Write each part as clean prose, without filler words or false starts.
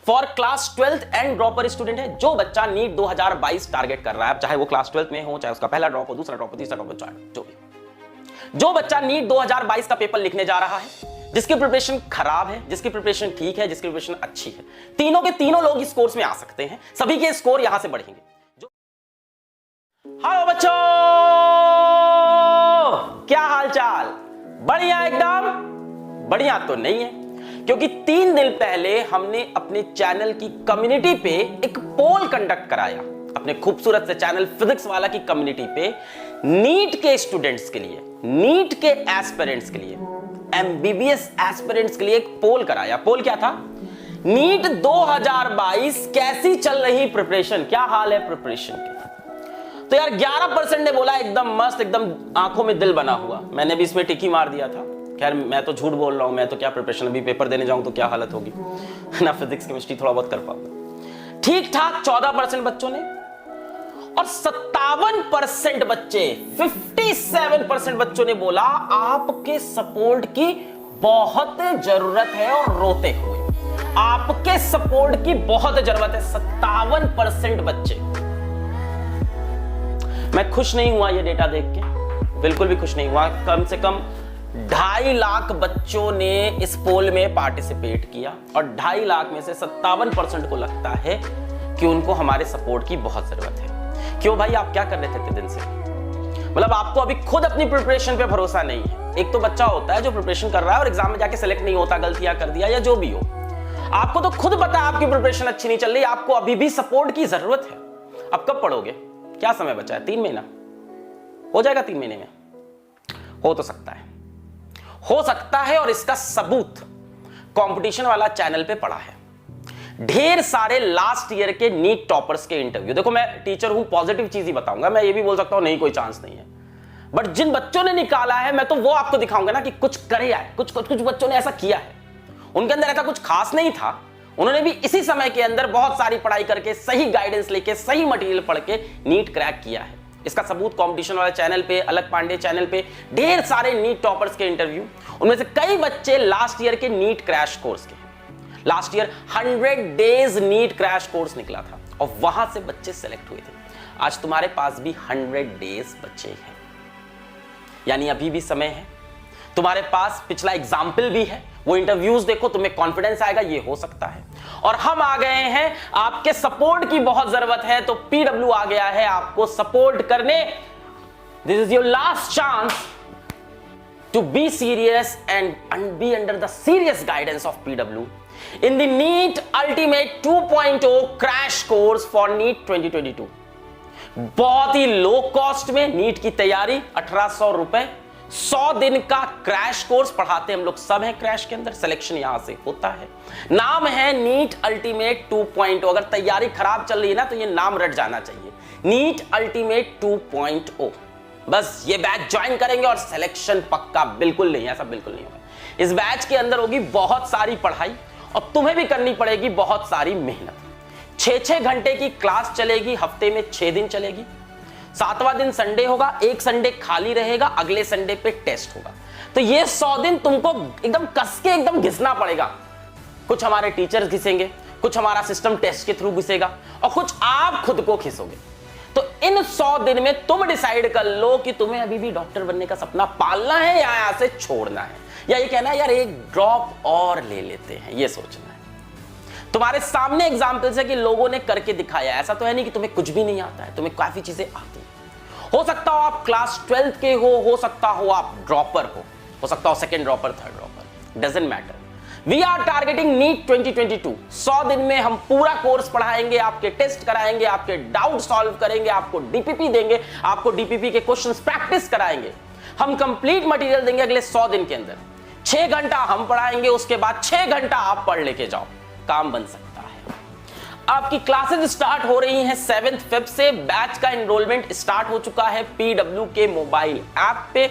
For class 12th and dropper student है। जो बच्चा नीट 2022 टारगेट कर रहा है, चाहे वो क्लास 12th में हो, चाहे उसका पहला ड्रॉप हो, दूसरा ड्रॉप हो, तीसरा ड्रॉप हो, जो भी, जो बच्चा नीट 2022 का पेपर लिखने जा रहा है, जिसकी प्रिपरेशन खराब है, जिसकी प्रिपरेशन ठीक है, जिसकी प्रिपरेशन अच्छी है, तीनों के तीनों लोग इस कोर्स में आ सकते हैं। सभी के स्कोर यहां से बढ़ेंगे। हेलो बच्चों, क्या हाल चाल? बढ़िया एकदम? बढ़िया तो नहीं है, क्योंकि 3 दिन पहले हमने अपने चैनल की कम्युनिटी पे एक पोल कंडक्ट कराया, अपने खूबसूरत से चैनल फिजिक्स वाला की कम्युनिटी पे, नीट के स्टूडेंट्स के लिए, नीट के एस्पिरेंट्स के लिए, एमबीबीएस एस्पिरेंट्स के लिए एक पोल कराया। पोल क्या था? नीट 2022 कैसी चल रही प्रिपरेशन, क्या हाल है प्रिपरेशन के? तो यार 11% ने बोला एकदम मस्त, एकदम आंखों में दिल बना हुआ। मैंने भी इसमें टिकी मार दिया था। खैर मैं तो झूठ बोल रहा हूं, मैं तो क्या प्रिपरेशन, अभी पेपर देने जाऊं तो क्या हालत होगी ना, फिजिक्स केमिस्ट्री थोड़ा बहुत कर पाऊंगा। ठीक ठाक 14% बच्चों ने, और 57% बच्चे, 57% बच्चों ने बोला आपके सपोर्ट की बहुत जरूरत है, और रोते हुए आपके सपोर्ट की बहुत जरूरत है। 57% बच्चे। मैं खुश नहीं हुआ ये डेटा देख के, बिल्कुल भी खुश नहीं हुआ। कम से कम 2.5 लाख बच्चों ने इस पोल में पार्टिसिपेट किया, और 2.5 लाख में से 57% को लगता है कि उनको हमारे सपोर्ट की बहुत जरूरत है। क्यों भाई, आप क्या कर रहे थे इतने दिन से? मतलब आपको अभी खुद अपनी प्रिपरेशन पे भरोसा नहीं है। एक तो बच्चा होता है जो प्रिपरेशन कर रहा है और एग्जाम में जाके सेलेक्ट नहीं होता, गलतियां कर दिया या जो भी हो, आपको तो खुद पता है आपकी प्रिपरेशन अच्छी नहीं चल रही, आपको अभी भी सपोर्ट की जरूरत है। अब कब पढ़ोगे? क्या समय बचा है? 3 महीना हो जाएगा। 3 महीने में हो तो सकता है, हो सकता है। और इसका सबूत कंपटीशन वाला चैनल पे पड़ा है। ढेर सारे लास्ट ईयर के नीट टॉपर्स के इंटरव्यू। देखो मैं टीचर हूं, पॉजिटिव चीज ही बताऊंगा, मैं ये भी बोल सकता हूं नहीं कोई चांस नहीं है, बट जिन बच्चों ने निकाला है मैं तो वो आपको दिखाऊंगा ना कि कुछ करे आए, कुछ बच्चों ने ऐसा किया है। उनके अंदर ऐसा कुछ खास नहीं था, उन्होंने भी इसी समय के अंदर बहुत सारी पढ़ाई करके, सही गाइडेंस लेके, सही मटेरियल पढ़ के नीट क्रैक किया है। इसका सबूत कंपटीशन वाला चैनल पे, अलग पांडे चैनल पे ढेर सारे नीट टॉपर्स के इंटरव्यू, उनमें से कई बच्चे लास्ट ईयर के नीट क्रैश कोर्स के। Last year 100 days NEET crash course निकला था और वहां से बच्चे सेलेक्ट हुए थे। आज तुम्हारे पास भी 100 डेज बच्चे हैं, यानी अभी भी समय है। तुम्हारे पास पिछला एग्जाम्पल भी है, वो इंटरव्यूज देखो, तुम्हें कॉन्फिडेंस आएगा ये हो सकता है। और हम आ गए हैं, आपके सपोर्ट की बहुत जरूरत है, तो पीडब्ल्यू आ गया है आपको सपोर्ट करने। This is your last chance to be serious and be under the serious guidance of PW in the NEET ultimate 2.0 crash course for NEET 2022। बहुत ही लो कॉस्ट में नीट की तैयारी, 1800 रुपए, 100 दिन का क्रैश कोर्स पढ़ाते हम लोग, सब है क्रैश के अंदर, सिलेक्शन यहां से होता है। नाम है नीट अल्टीमेट 2.0। अगर तैयारी खराब चल रही है ना तो ये नाम रट जाना चाहिए, नीट अल्टीमेट 2.0। बस ये बैच ज्वाइन करेंगे और सिलेक्शन पक्का। बिल्कुल नहीं, ऐसा बिल्कुल नहीं होगा। इस बैच के अंदर होगी बहुत सारी पढ़ाई और तुम्हें भी करनी पड़ेगी बहुत सारी मेहनत। 6-6 घंटे की क्लास चलेगी, हफ्ते में 6 दिन चलेगी। 7वां दिन संडे होगा, एक संडे खाली रहेगा, अगले संडे पे टेस्ट होगा। तो ये 100 दिन तुमको एकदम कस के एकदम घिसना पड़ेगा। कुछ हमारे टीचर्स घिसेंगे, कुछ हमारा सिस्टम टेस्ट के थ्रू घिसेगा, और कुछ आप खुद को घिसोगे। तो इन 100 दिन में तुम डिसाइड कर लो कि तुम्हें अभी भी डॉक्टर बनने का सपना पालना है या यहां से छोड़ना है, या ये कहना है यार एक ड्रॉप और ले लेते हैं, ये सोचना है। तुम्हारे सामने एग्जाम्पल्स है कि लोगों ने करके दिखाया। ऐसा तो है नहीं कि तुम्हें कुछ भी नहीं आता है, तुम्हें काफी चीजें आती हैं। हो सकता हो आप क्लास 12th के हो सकता हो आप ड्रॉपर हो सकता हो second dropper, third dropper, doesn't matter. We are targeting NEET 2022। 100 दिन में हम पूरा कोर्स पढ़ाएंगे, आपके टेस्ट कराएंगे, आपके डाउट सॉल्व करेंगे, आपको डीपीपी देंगे, आपको डीपीपी के क्वेश्चंस प्रैक्टिस कराएंगे। हम कंप्लीट मटेरियल देंगे अगले 100 दिन के अंदर। 6 घंटा हम पढ़ाएंगे, उसके बाद 6 घंटा आप पढ़ लेके जाओ, काम बन सकता है। आपकी क्लासेस स्टार्ट हो रही हैं 7 फेब से। बैच का एनरोलमेंट स्टार्ट हो चुका है पीडब्ल्यू के मोबाइल ऐप पे।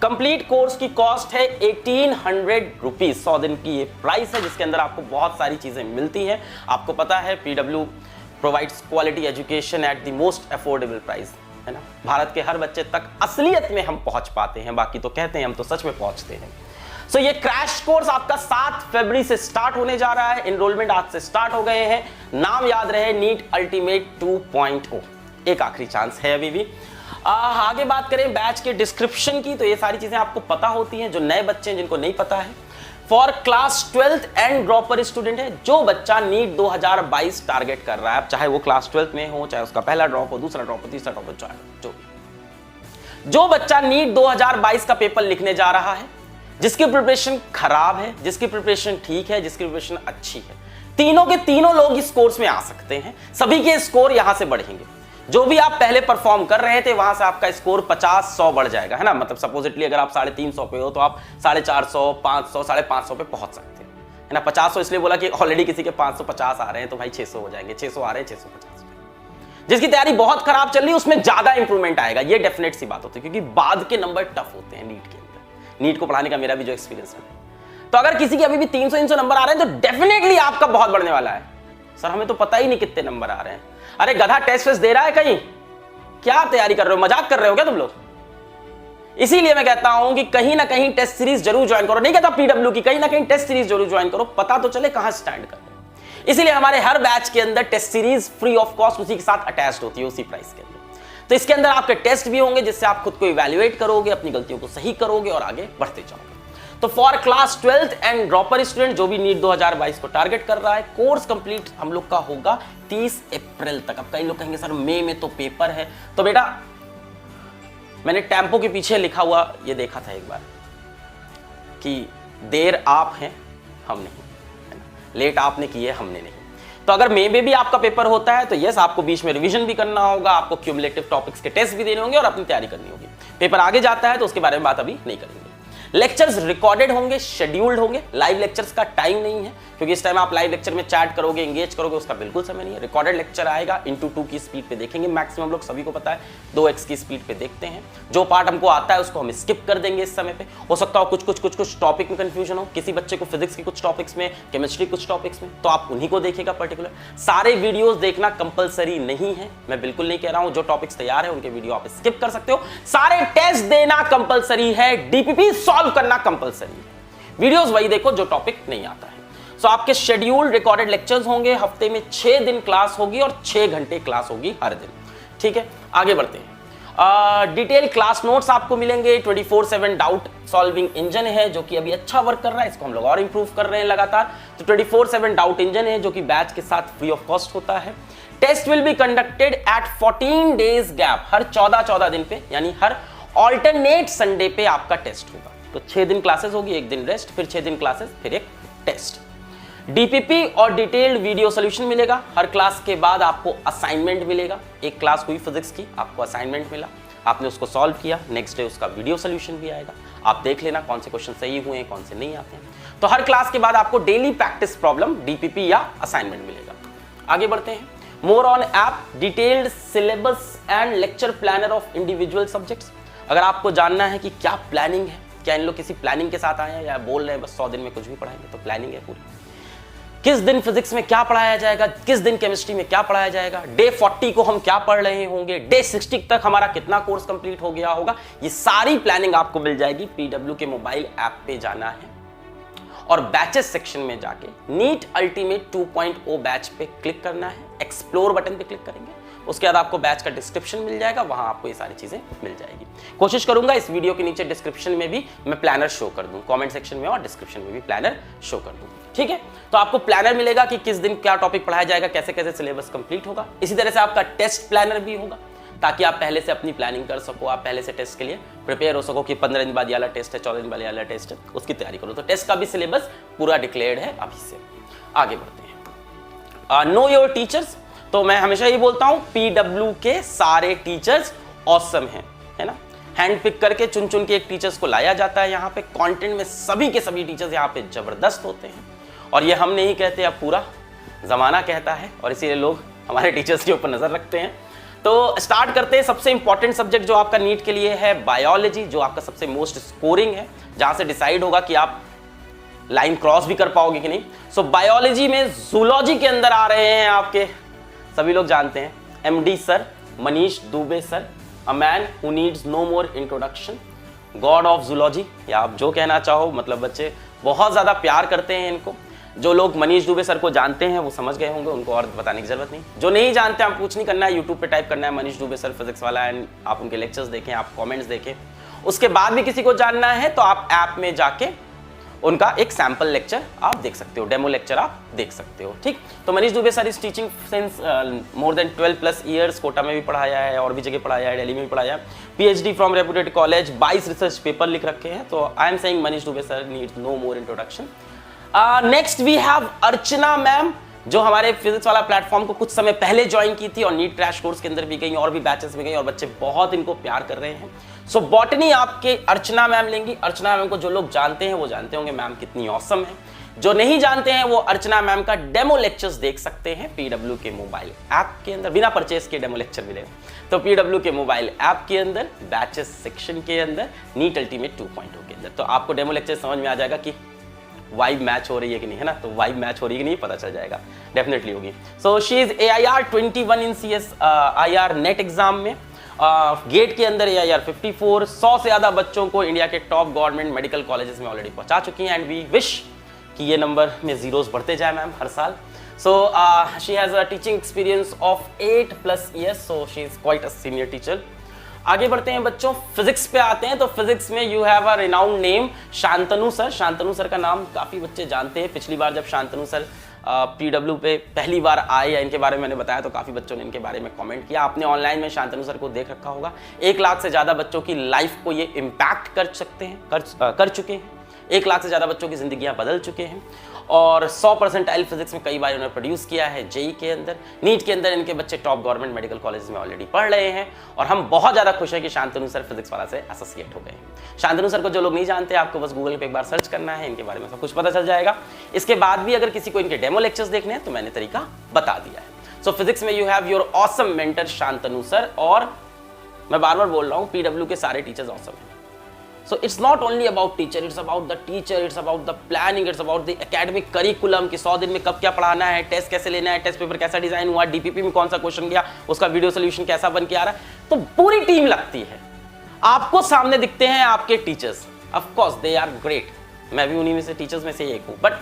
कंप्लीट कोर्स की कॉस्ट है 1800 रुपीज। 100 दिन की ये प्राइस है, जिसके अंदर आपको बहुत सारी चीजें मिलती हैं। आपको पता है PW provides quality education at the most affordable price, है ना। भारत के हर बच्चे तक असलियत में हम पहुंच पाते हैं, बाकी तो कहते हैं, हम तो सच में पहुंचते हैं। सो ये क्रैश कोर्स आपका 7 फरवरी से स्टार्ट होने जा रहा है। एनरोलमेंट आज से स्टार्ट हो गए हैं। नाम याद रहे, नीट अल्टीमेट 2.0। एक आखिरी चांस है अभी भी। आगे बात करें बैच के डिस्क्रिप्शन की, तो ये सारी चीजें आपको पता होती हैं। जो नए बच्चे हैं जिनको नहीं पता है, for class 12th and dropper student है, जो बच्चा नीट 2022 टारगेट कर रहा है, चाहे वो क्लास 12th में हो, चाहे उसका पहला ड्रॉप हो, दूसरा ड्रॉप हो, तीसरा ड्रॉप हो, जो बच्चा नीट 2022 का पेपर लिखने जा रहा है, जिसकी प्रिपरेशन खराब है, जिसकी प्रिपरेशन ठीक है, जिसकी प्रिपरेशन अच्छी है, तीनों के तीनों लोग इस कोर्स में आ सकते हैं। सभी के स्कोर यहां से बढ़ेंगे। जो भी आप पहले परफॉर्म कर रहे थे वहां से आपका स्कोर 50-100 बढ़ जाएगा, है ना। मतलब सपोजिटली अगर आप 350 पे हो तो आप 450, 500, 550 पे पहुंच सकते हैं, है ना। 500 इसलिए बोला कि ऑलरेडी किसी के 550 आ रहे हैं तो भाई 600 हो जाएंगे, 600 आ रहे हैं 650। जिसकी तैयारी बहुत खराब चल रही है उसमें ज्यादा इंप्रूवमेंट आएगा, ये डेफिनेट सी बात होती है, क्योंकि बाद के नंबर टफ होते हैं नीट के अंदर। नीट को पढ़ाने का मेरा भी जो एक्सपीरियंस है, तो अगर किसी के अभी भी 300 नंबर आ रहे हैं तो डेफिनेटली आपका बहुत बढ़ने वाला है। सर हमें तो पता ही नहीं कितने नंबर आ रहे हैं। अरे गधा टेस्ट वेस्ट दे रहा है कहीं? क्या तैयारी कर रहे हो, मजाक कर रहे हो क्या तुम लोग? इसीलिए मैं कहता हूं कि कहीं ना कहीं टेस्ट सीरीज जरूर ज्वाइन करो। नहीं कहता पीडब्ल्यू की, कहीं ना कहीं टेस्ट सीरीज जरूर ज्वाइन करो, पता तो चले कहां स्टैंड कर रहे हो। इसीलिए हमारे हर बैच के अंदर test series free of cost उसी के साथ अटैच्ड होती है, उसी प्राइस के अंदर। तो इसके अंदर आपके टेस्ट भी होंगे जिससे आप खुद को इवैल्यूएट करोगे, अपनी गलतियों को सही करोगे और आगे बढ़ते जाओगे। तो for class 12th and dropper student जो भी नीट 2022 को टारगेट कर रहा है, कोर्स कंप्लीट हम लोग का होगा 30 अप्रैल तक। अब कई लोग कहेंगे सर मई में तो पेपर है, तो बेटा मैंने टेम्पो के पीछे लिखा हुआ ये देखा था एक बार कि देर आप हैं हम नहीं, है ना, लेट आपने की है हमने नहीं। तो अगर मई में भी आपका पेपर होता है तो यस आपको बीच में रिवीजन भी करना होगा, आपको क्यूमुलेटिव टॉपिक्स के टेस्ट भी देने होंगे और अपनी तैयारी करनी होगी। पेपर आगे जाता है तो उसके बारे में बात अभी नहीं करेंगे। लेक्चर्स रिकॉर्डेड होंगे, शेड्यूल्ड होंगे। लाइव लेक्चर्स का टाइम नहीं है, क्योंकि इस टाइम आप लाइव लेक्चर में चैट करोगे, एंगेज करोगे, उसका बिल्कुल समय नहीं है। रिकॉर्डेड लेक्चर आएगा, 2x की स्पीड पे देखेंगे मैक्सिमम लोग, सभी को पता है 2x की स्पीड पे देखते हैं। जो पार्ट हमको आता है उसको हम स्किप कर देंगे इस समय पे। हो सकता हो कुछ टॉपिक में कंफ्यूजन हो, किसी बच्चे को फिजिक्स के कुछ टॉपिक्स में, केमिस्ट्री कुछ टॉपिक्स में, तो आप उन्हीं को देखेगा पर्टिकुलर। सारे वीडियोस देखना कंपलसरी नहीं है, मैं बिल्कुल नहीं कह रहा हूं। जो टॉपिक्स तैयार है उनके वीडियो आप स्किप कर सकते हो। सारे टेस्ट देना कंपलसरी है, डीपीपी सॉल्व करना कंपलसरी है। वीडियोस वही देखो जो टॉपिक नहीं आता है। सो आपके शेड्यूल्ड रिकॉर्डेड लेक्चर्स होंगे, हफ्ते में 6 दिन क्लास होगी और 6 घंटे क्लास होगी हर दिन। ठीक है, आगे बढ़ते हैं। डिटेल क्लास नोट्स आपको मिलेंगे। 24/7 डाउट सॉल्विंग इंजन है जो कि अभी अच्छा वर्क कर रहा है, इसको हम लोग और इंप्रूव कर रहे हैं लगातार। तो 24/7 डाउट इंजन है जो कि बैच के साथ फ्री ऑफ कॉस्ट होता है। Test will be conducted at 14 days gap, हर 14 दिन पे, यानी हर ऑल्टरनेट संडे पे आपका टेस्ट होगा। तो 6 दिन क्लासेस होगी, 1 दिन रेस्ट, फिर 6 दिन क्लासेस, फिर एक टेस्ट। डीपीपी और डिटेल्ड वीडियो सॉल्यूशन मिलेगा। हर क्लास के बाद आपको असाइनमेंट मिलेगा। एक क्लास हुई फिजिक्स की, आपको असाइनमेंट मिला, आपने उसको सॉल्व किया, नेक्स्ट डे उसका वीडियो सॉल्यूशन भी आएगा। आप देख लेना कौन से क्वेश्चन सही हुए हैं, कौन से नहीं आते हैं। तो हर क्लास के बाद आपको डेली प्रैक्टिस प्रॉब्लम, डीपीपी या असाइनमेंट मिलेगा। आगे बढ़ते हैं। More on app, detailed syllabus and lecture planner of individual subjects. अगर आपको जानना है कि क्या प्लानिंग है, क्या इन लोग किसी प्लानिंग के साथ आए हैं या बोल रहे हैं बस 100 दिन में कुछ भी पढ़ाएंगे, तो प्लानिंग है पूरी। किस दिन फिजिक्स में क्या पढ़ाया जाएगा, किस दिन केमिस्ट्री में क्या पढ़ाया जाएगा, डे 40 को हम क्या पढ़ रहे होंगे, डे 60 तक हमारा कितना कोर्स कंप्लीट हो गया होगा, ये सारी प्लानिंग आपको मिल जाएगी। पीडब्ल्यू के मोबाइल ऐप पे जाना है और बैचेस सेक्शन में जाके नीट अल्टीमेट 2.0 बैच पे क्लिक करना है। एक्सप्लोर बटन पे क्लिक करेंगे, उसके बाद आपको बैच का डिस्क्रिप्शन मिल जाएगा, वहां आपको ये सारी चीजें मिल जाएगी। कोशिश करूंगा इस वीडियो के नीचे डिस्क्रिप्शन में भी मैं प्लानर शो कर दूं, कमेंट सेक्शन में और डिस्क्रिप्शन में भी प्लानर शो कर दूं। ठीक है, तो आपको प्लानर मिलेगा कि किस दिन क्या टॉपिक पढ़ाया जाएगा, कैसे कैसे सिलेबस कंप्लीट होगा। इसी तरह से आपका टेस्ट प्लानर भी होगा, ताकि आप पहले से अपनी प्लानिंग कर सको, आप पहले से टेस्ट के लिए प्रिपेयर हो सको कि 15 दिन बाद ये वाला टेस्ट है, 14 दिन बाद ये वाला टेस्ट है, उसकी तैयारी करो। तो टेस्ट का भी सिलेबस पूरा डिक्लेयर्ड है अभी से। आगे बढ़ते हैं। नो योर टीचर्स, तो मैं हमेशा ये बोलता हूं पीडब्ल्यू के सारे टीचर्स ऑसम हैं, है ना। हैंड पिक करके चुन चुन के एक टीचर्स को लाया जाता है यहाँ पे। कंटेंट में सभी के सभी टीचर्स यहाँ पे जबरदस्त होते हैं, और ये हम नहीं कहते, अब पूरा जमाना कहता है, और इसीलिए लोग हमारे टीचर्स के ऊपर नजर रखते हैं। तो स्टार्ट करते हैं। सबसे इंपॉर्टेंट सब्जेक्ट जो आपका नीट के लिए है बायोलॉजी, जो आपका सबसे मोस्ट स्कोरिंग है, जहां से डिसाइड होगा कि आप लाइन क्रॉस भी कर पाओगे कि नहीं। सो बायोलॉजी में जूलॉजी के अंदर आ रहे हैं आपके सभी लोग जानते हैं, MD sir Manish Dubey sir, a man who needs no more introduction. God of zoology, या आप जो कहना चाहो, मतलब बच्चे बहुत ज़्यादा प्यार करते हैं इनको। जो लोग मनीष दुबे सर को जानते हैं वो समझ गए होंगे, उनको और बताने की जरूरत नहीं। जो नहीं जानते आप कुछ नहीं करना है, यूट्यूब पे टाइप करना है मनीष दुबे सर फिजिक्स वाला, एंड आप उनके लेक्चर्स देखें, आप कमेंट्स देखें। उसके बाद भी किसी को जानना है तो आप ऐप में जाके उनका एक सैंपल लेक्चर आप देख सकते हो, डेमो लेक्चर आप देख सकते हो, ठीक। तो Manish Dubey sir is teaching since more than 12+ years. Kota में भी पढ़ाया है और भी जगह पढ़ाया है, दिल्ली में भी पढ़ाया है। PhD from reputed college, 22 research paper लिख रखे हैं। तो I am saying Manish Dubey sir needs no more introduction. Next we have Archana ma'am, जो हमारे फिजिक्स वाला प्लेटफॉर्म को कुछ समय पहले ज्वाइन की थी और नीट क्रैश कोर्स के अंदर भी गई और भी बैचेस में गई और बच्चे बहुत इनको प्यार कर रहे हैं। सो बॉटनी आपके अर्चना मैम लेंगी। अर्चना मैम को जो लोग जानते हैं वो जानते होंगे मैम कितनी ऑसम है। जो नहीं जानते हैं वो अर्चना मैम का डेमो लेक्चर्स देख सकते हैं PW के मोबाइल ऐप के अंदर, बिना परचेस के डेमो लेक्चर मिलेगा। तो PW के मोबाइल ऐप के अंदर बैचेस सेक्शन के अंदर नीट अल्टीमेट 2.0 के अंदर, तो आपको डेमो लेक्चर समझ में आ जाएगा कि वाइब मैच हो रही है कि नहीं, है ना। तो वाइब मैच हो रही है कि नहीं पता चल जाएगा, डेफिनेटली होगी। So she is AIR 21 in CSIR net exam में। गेट के अंदर AIR 54, 100 से ज़्यादा बच्चों को इंडिया के टॉप गवर्नमेंट मेडिकल कॉलेजेस में ऑलरेडी पहुंचा चुकी हैं। एंड वी विश कि ये नंबर में जीरोस बढ़ते जाए मैम हर साल। So she has a teaching experience of 8+ years, so she is quite a senior teacher. आगे बढ़ते हैं बच्चों, फिजिक्स पे आते हैं। तो फिजिक्स में you have a renowned name Shantanu sir. Shantanu sir का नाम काफ़ी बच्चे जानते हैं। पिछली बार जब शांतनु सर PW पे पहली बार आए या इनके बारे में मैंने बताया तो काफ़ी बच्चों ने इनके बारे में कमेंट किया। आपने ऑनलाइन में शांतनु सर को देख रखा होगा। 1 लाख से ज़्यादा बच्चों की लाइफ को ये इम्पैक्ट कर सकते हैं, कर चुके हैं। 1 लाख से ज़्यादा बच्चों की ज़िंदगियाँ बदल चुके हैं और 100% फिजिक्स में कई बार उन्होंने प्रोड्यूस किया है। JEE के अंदर, नीट के अंदर इनके बच्चे टॉप गवर्नमेंट मेडिकल कॉलेज में ऑलरेडी पढ़ रहे हैं और हम बहुत ज़्यादा खुश हैं कि शांतनु सर फिजिक्स वाला से एसोसिएट हो गए हैं। शांतनु सर को जो लोग नहीं जानते, आपको बस गूगल पे एक बार सर्च करना है, इनके बारे में सब कुछ पता चल जाएगा। इसके बाद भी अगर किसी को इनके डेमो लेक्चर्स देखने हैं तो मैंने तरीका बता दिया है। सो फिजिक्स में you have your awesome mentor Shantanu sir, और मैं बार बार बोल रहा हूँ PW के सारे टीचर्स ऑसम हैं। So it's not only about teacher, it's about the teacher, it's about the planning, it's about the academic curriculum कि 100 दिन में कब क्या पढ़ाना है, टेस्ट कैसे लेना है, टेस्ट पेपर कैसा डिजाइन हुआ, DPP में कौन सा क्वेश्चन गया, उसका वीडियो सोल्यूशन कैसा बन के आ रहा है। तो पूरी टीम लगती है। आपको सामने दिखते हैं आपके teachers, of course they are great, मैं भी उन्हीं में से टीचर्स में से एक हूँ, but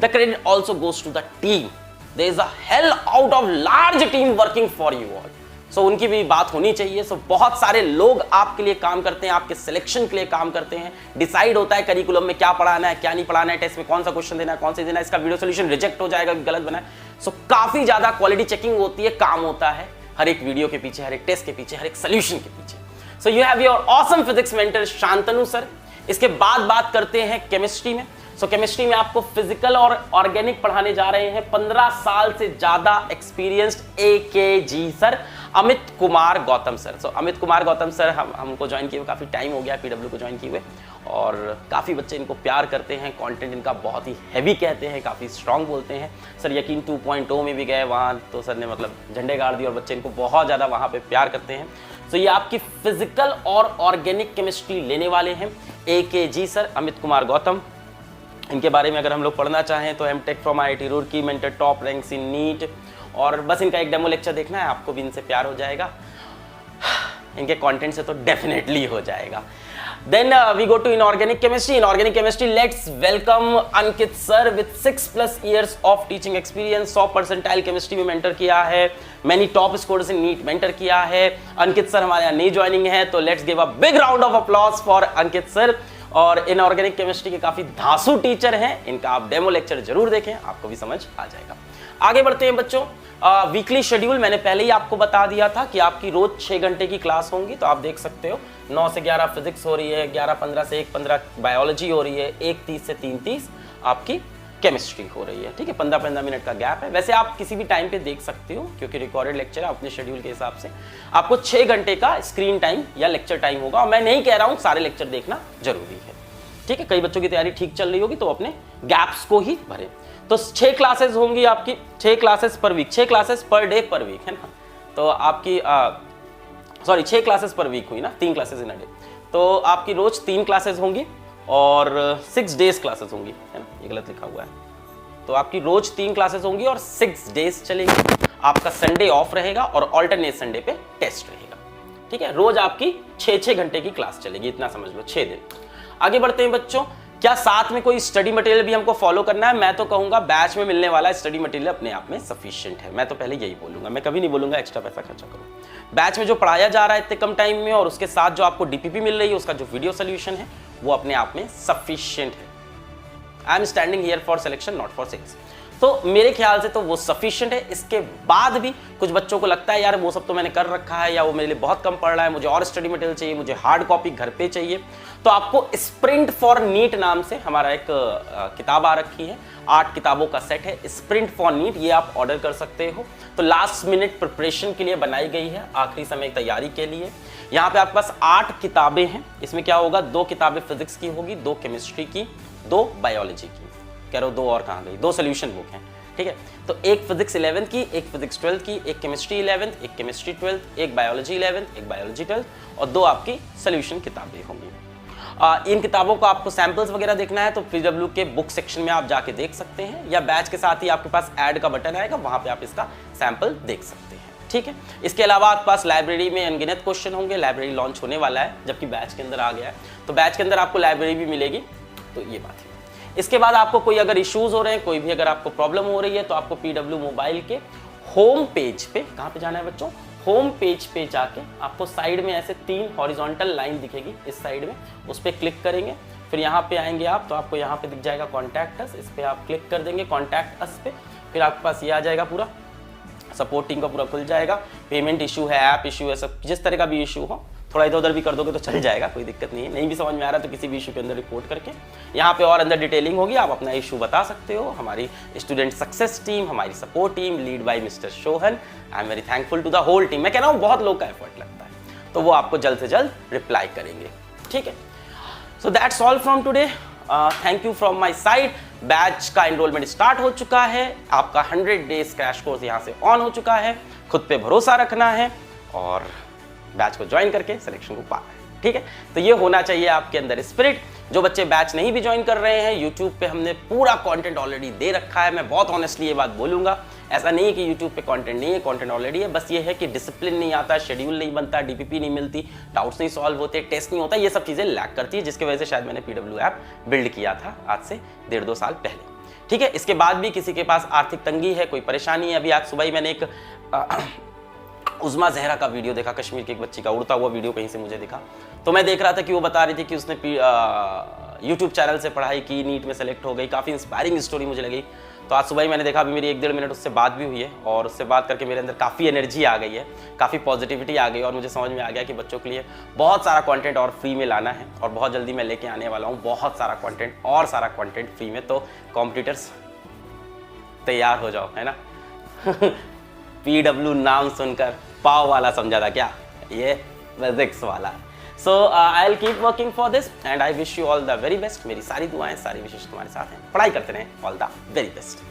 the credit also goes to the team. There is a hell out of large team working for you all. So उनकी भी बात होनी चाहिए। सो बहुत सारे लोग आपके लिए काम करते हैं, आपके सिलेक्शन के लिए काम करते हैं। डिसाइड होता है करिकुलम में क्या पढ़ाना है, क्या नहीं पढ़ाना है, टेस्ट में कौन सा क्वेश्चन देना है, कौन से देना है, इसका वीडियो सोल्यूशन रिजेक्ट हो जाएगा, गलत बना है। सो काफी ज्यादा क्वालिटी चेकिंग होती है, काम होता है हर एक वीडियो के पीछे, हर एक टेस्ट के पीछे, हर एक सोल्यूशन के पीछे। So you have your awesome physics mentor Shantanu sir. इसके बाद बात करते हैं केमिस्ट्री में। सो केमिस्ट्री में आपको फिजिकल और ऑर्गेनिक पढ़ाने जा रहे हैं 15 साल से ज्यादा experienced AKG sir Amit Kumar Gautam sir. So Amit Kumar Gautam sir हमको ज्वाइन किए हुए काफ़ी टाइम हो गया, PW को ज्वाइन किए हुए, और काफ़ी बच्चे इनको प्यार करते हैं। कंटेंट इनका बहुत ही हैवी कहते हैं, काफ़ी स्ट्रांग बोलते हैं। सर यकीन 2.0 में भी गए वहाँ तो सर ने मतलब झंडे गाड़ दिए और बच्चे इनको बहुत ज़्यादा वहाँ पे प्यार करते हैं। सो ये आपकी फिजिकल और ऑर्गेनिक केमिस्ट्री लेने वाले हैं AKG सर अमित कुमार गौतम। इनके बारे में अगर हम लोग पढ़ना चाहें तो M.Tech from IIT Roorkee, mentor top ranks in NEET, और बस इनका एक डेमो लेक्चर देखना है, आपको भी इनसे प्यार हो जाएगा, इनके कंटेंट से तो डेफिनेटली हो जाएगा। Then we go to inorganic chemistry. Inorganic chemistry let's welcome Ankit sir with 6+ years of teaching experience. 100% chemistry में मेंटर किया है, many top scores in NEET mentor किया है। अंकित सर हमारे यहाँ नई ज्वाइनिंग है, तो let's give a big round of applause for Ankit sir. और इनऑर्गेनिक केमिस्ट्री के काफी धांसू टीचर हैं, इनका आप डेमो लेक्चर जरूर देखें, आपको भी समझ आ जाएगा। आगे बढ़ते हैं बच्चों। वीकली शेड्यूल मैंने पहले ही आपको बता दिया था कि आपकी रोज 6 घंटे की क्लास होंगी, तो आप देख सकते हो 9 से 11 फिजिक्स हो रही है, 11:15 से 1:15 बायोलॉजी हो रही है, 1:30 से 3:30 आपकी केमिस्ट्री हो रही है। ठीक है, 15-15 मिनट का गैप है। वैसे आप किसी भी टाइम पे देख सकते हो क्योंकि रिकॉर्डेड लेक्चर है, अपने शेड्यूल के हिसाब से आपको 6 घंटे का स्क्रीन टाइम या लेक्चर टाइम होगा। और मैं नहीं कह रहा हूँ सारे लेक्चर देखना जरूरी है, ठीक है। कई बच्चों की तैयारी ठीक चल रही होगी तो अपने गैप्स को ही भरें। तो 6 क्लासेस होंगी आपकी, 6 classes per week, 6 classes per day per week, है ना। तो आपकी 6 क्लासेस पर वीक हुई ना, 3 क्लासेस इन अ डे। तो आपकी रोज 3 क्लासेस होंगी और 6 डेज क्लासेस होंगी, है ना, ये गलत लिखा हुआ है। तो आपकी रोज 3 क्लासेस होंगी और 6 डेज चलेगी। आपका संडे ऑफ रहेगा और ऑल्टरनेट संडे पे टेस्ट रहेगा। ठीक है, रोज आपकी 6-6 घंटे की क्लास चलेगी, इतना समझ लो, 6 दिन। आगे बढ़ते हैं बच्चों, क्या साथ में कोई स्टडी मटेरियल भी हमको फॉलो करना है? मैं तो कहूंगा बैच में मिलने वाला स्टडी मटेरियल अपने आप में सफिशिएंट है। मैं तो पहले यही बोलूंगा, मैं कभी नहीं बोलूंगा एक्स्ट्रा पैसा खर्चा करो। बैच में जो पढ़ाया जा रहा है इतने कम टाइम में और उसके साथ जो आपको डीपीपी मिल रही है, उसका जो वीडियो सोल्यूशन है वो अपने आप में सफिशिएंट है। I am standing here for selection, not for sales. तो मेरे ख्याल से तो वो सफिशिएंट है। इसके बाद भी कुछ बच्चों को लगता है यार वो सब तो मैंने कर रखा है, या वो मेरे लिए बहुत कम पड़ रहा है, मुझे और स्टडी मटेरियल चाहिए, मुझे हार्ड कॉपी घर पे चाहिए, तो आपको स्प्रिंट फॉर नीट नाम से हमारा एक किताब आ रखी है, 8 किताबों का सेट है स्प्रिंट फॉर नीट, ये आप ऑर्डर कर सकते हो। तो लास्ट मिनट प्रिपरेशन के लिए बनाई गई है, आखिरी समय तैयारी के लिए। यहाँ पे आपके पास 8 किताबें हैं। इसमें क्या होगा, 2 किताबें फिजिक्स की होगी, 2 केमिस्ट्री की, 2 बायोलॉजी की, कह रहा हूँ 2 और कहाँ गई, 2 सोल्यूशन बुक हैं, ठीक है। तो एक फिजिक्स 11th की, एक फिजिक्स 12th की, एक केमिस्ट्री 11th, एक केमिस्ट्री 12th, एक बायोलॉजी 11th, एक बायोलॉजी 12th और 2 आपकी सोल्यूशन किताबें होंगी। इन किताबों को आपको सैंपल्स वगैरह देखना है तो पीडब्ल्यू के बुक सेक्शन में आप जाके देख सकते हैं, या बैच के साथ ही आपके पास ऐड का बटन आएगा, वहां पे आप इसका सैंपल देख सकते हैं, ठीक है। इसके अलावा आपके पास लाइब्रेरी में अनगिनत क्वेश्चन होंगे। लाइब्रेरी लॉन्च होने वाला है, जबकि बैच के अंदर आ गया है, तो बैच के अंदर आपको लाइब्रेरी भी मिलेगी, तो ये बात है। इसके बाद आपको कोई अगर इश्यूज हो रहे हैं, कोई भी अगर आपको प्रॉब्लम हो रही है, तो आपको पीडब्ल्यू मोबाइल के होम पेज पे, कहाँ पे जाना है बच्चों, होम पेज पे जाके आपको साइड में ऐसे 3 हॉरिजॉन्टल लाइन दिखेगी, इस साइड में उस पर क्लिक करेंगे, फिर यहाँ पे आएंगे आप तो आपको यहाँ पे दिख जाएगा कॉन्टैक्ट अस, इस पर आप क्लिक कर देंगे कॉन्टैक्ट अस पे, फिर आपके पास ये आ जाएगा, पूरा सपोर्ट टीम का पूरा खुल जाएगा। पेमेंट इशू है, ऐप इशू है, सब जिस तरह का भी इशू हो, थोड़ा इधर उधर भी कर दोगे तो चल जाएगा, कोई दिक्कत नहीं है। नहीं भी समझ में आ रहा तो किसी भी इशू के अंदर रिपोर्ट करके यहाँ पे और अंदर डिटेलिंग होगी, आप अपना इशू बता सकते हो। हमारी स्टूडेंट सक्सेस टीम, हमारी support team lead by mister Shohan, I am very thankful to the whole team. मैं कह रहा हूँ बहुत लोग का एफर्ट लगता है, तो वो आपको जल्द से जल्द रिप्लाई करेंगे, ठीक है। So that's all from today, thank you from my side. Batch का एनरोलमेंट स्टार्ट हो चुका है, आपका 100 डेज क्रैश कोर्स यहाँ से ऑन हो चुका है। खुद पे भरोसा रखना है और बैच को ज्वाइन करके सिलेक्शन को पाना है, ठीक है। तो ये होना चाहिए आपके अंदर स्पिरिट। जो बच्चे बैच नहीं भी ज्वाइन कर रहे हैं, यूट्यूब पे हमने पूरा कंटेंट ऑलरेडी दे रखा है। मैं बहुत ऑनेस्टली ये बात बोलूंगा, ऐसा नहीं है कि यूट्यूब पे कंटेंट नहीं है, कंटेंट ऑलरेडी है, बस ये है कि डिसिप्लिन नहीं आता, शेड्यूल नहीं बनता, डीपीपी नहीं मिलती, डाउट्स नहीं सॉल्व होते, टेस्ट नहीं होता, ये सब चीज़ें लैक करती है, जिसकी वजह से शायद मैंने पीडब्ल्यू ऐप बिल्ड किया था आज से 1.5-2 साल पहले, ठीक है। इसके बाद भी किसी के पास आर्थिक तंगी है, कोई परेशानी है, अभी आज सुबह ही मैंने एक उज़मा जहरा का वीडियो देखा, कश्मीर की एक बच्ची का उड़ता हुआ वीडियो कहीं से मुझे दिखा, तो मैं देख रहा था कि वो बता रही थी कि उसने यूट्यूब चैनल से पढ़ाई की, नीट में सेलेक्ट हो गई, काफ़ी इंस्पायरिंग स्टोरी मुझे लगी। तो आज सुबह ही मैंने देखा, अभी मेरी 1-1.5 मिनट उससे बात भी हुई है और उससे बात करके मेरे अंदर काफ़ी एनर्जी आ गई है, काफ़ी पॉजिटिविटी आ गई और मुझे समझ में आ गया कि बच्चों के लिए बहुत सारा कंटेंट और फ्री में लाना है और बहुत जल्दी मैं लेके आने वाला हूँ बहुत सारा कंटेंट और सारा कंटेंट फ्री में। तो कॉम्पिटिटर्स तैयार हो जाओ, है ना। पीडब्ल्यू नाम सुनकर पाव वाला समझा था क्या, ये फिजिक्स वाला। So I will keep working for this and I wish you all the very best. मेरी सारी दुआएं, सारी विशेष तुम्हारे साथ हैं। पढ़ाई करते रहें, ऑल द वेरी बेस्ट।